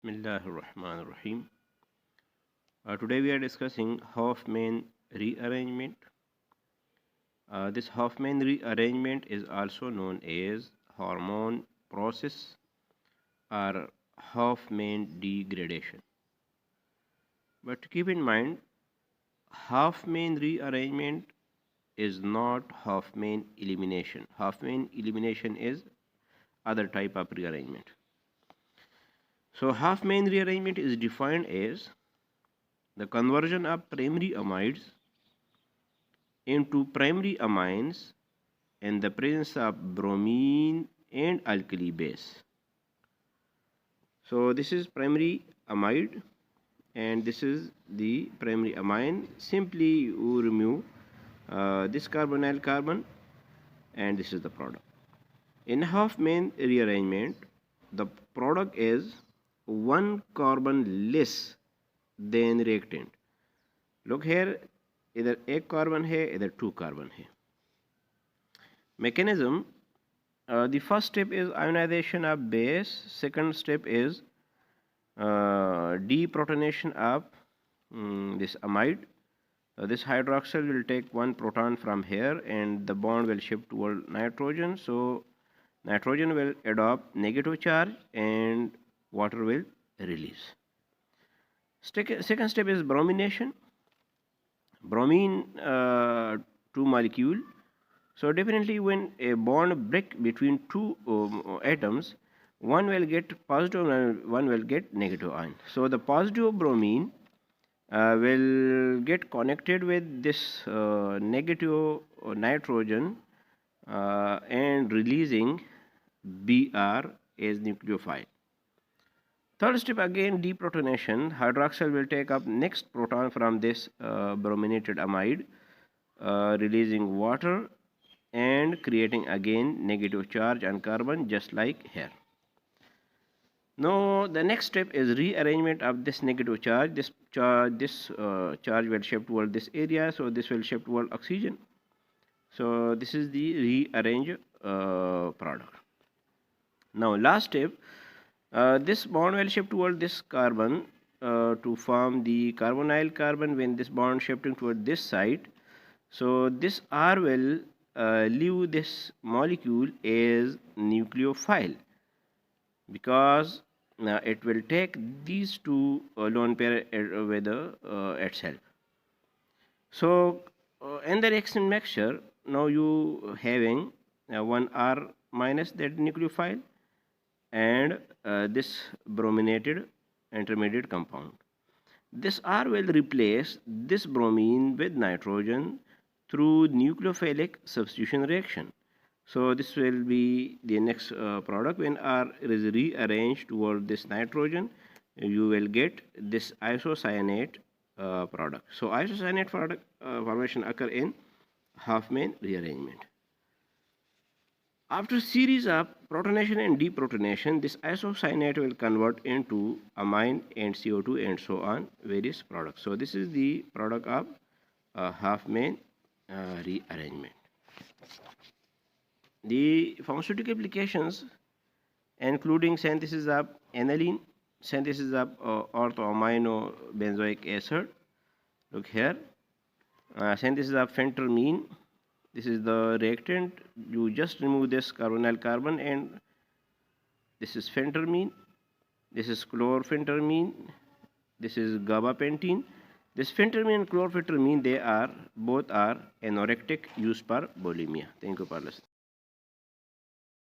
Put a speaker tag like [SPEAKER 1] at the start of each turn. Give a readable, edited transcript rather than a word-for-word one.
[SPEAKER 1] Bismillahir Rahmanir Rahim. Today we are discussing Hofmann rearrangement. This Hofmann rearrangement is also known as hormone process or Hofmann degradation. But keep in mind, Hofmann rearrangement is not Hofmann elimination. Hofmann elimination is other type of rearrangement. So Hofmann rearrangement is defined as the conversion of primary amides into primary amines in the presence of bromine and alkali base. So this is primary amide and this is the primary amine. Simply you remove this carbonyl carbon and this is the product. In Hofmann rearrangement, the product is one carbon less than reactant. Look here, either एक carbon है, either two carbon है. Mechanism, the first step is ionization of base. Second step is deprotonation of this amide. This hydroxyl will take one proton from here and the bond will shift toward nitrogen. So nitrogen will adopt negative charge and water will release. Second step is bromination. Bromine two molecule. So definitely when a bond break between two atoms, one will get positive and one will get negative ion. So the positive bromine will get connected with this negative nitrogen and releasing Br as nucleophile. Third step again deprotonation. Hydroxyl will take up next proton from this brominated amide, releasing water and creating again negative charge on carbon just like here. Now the next step is rearrangement of this negative charge. This charge will shift toward this area, so this will shift toward oxygen. So this is the rearranged product. Now last step, this bond will shift toward this carbon to form the carbonyl carbon. When this bond shifting toward this side, so this R will leave this molecule as nucleophile because it will take these two lone pair with itself. So in the reaction mixture, now you having one R minus that nucleophile and this brominated intermediate compound. This R will replace this bromine with nitrogen through nucleophilic substitution reaction. So this will be the next product. When R is rearranged toward this nitrogen, you will get this isocyanate product. So isocyanate product formation occur in Hofmann rearrangement. After series of protonation and deprotonation, this isocyanate will convert into amine and CO2 and so on, various products. So this is the product of Hofmann rearrangement. The pharmaceutical applications including synthesis of aniline, synthesis of orthoamino benzoic acid. Look here, synthesis of phentermine. This is the reactant. You just remove this carbonyl carbon and this is phentermine. This is chlorphentermine. This is gabapentine. This phentermine and chlorphentermine, they are both are anorectic used for bulimia. Thank you for listening.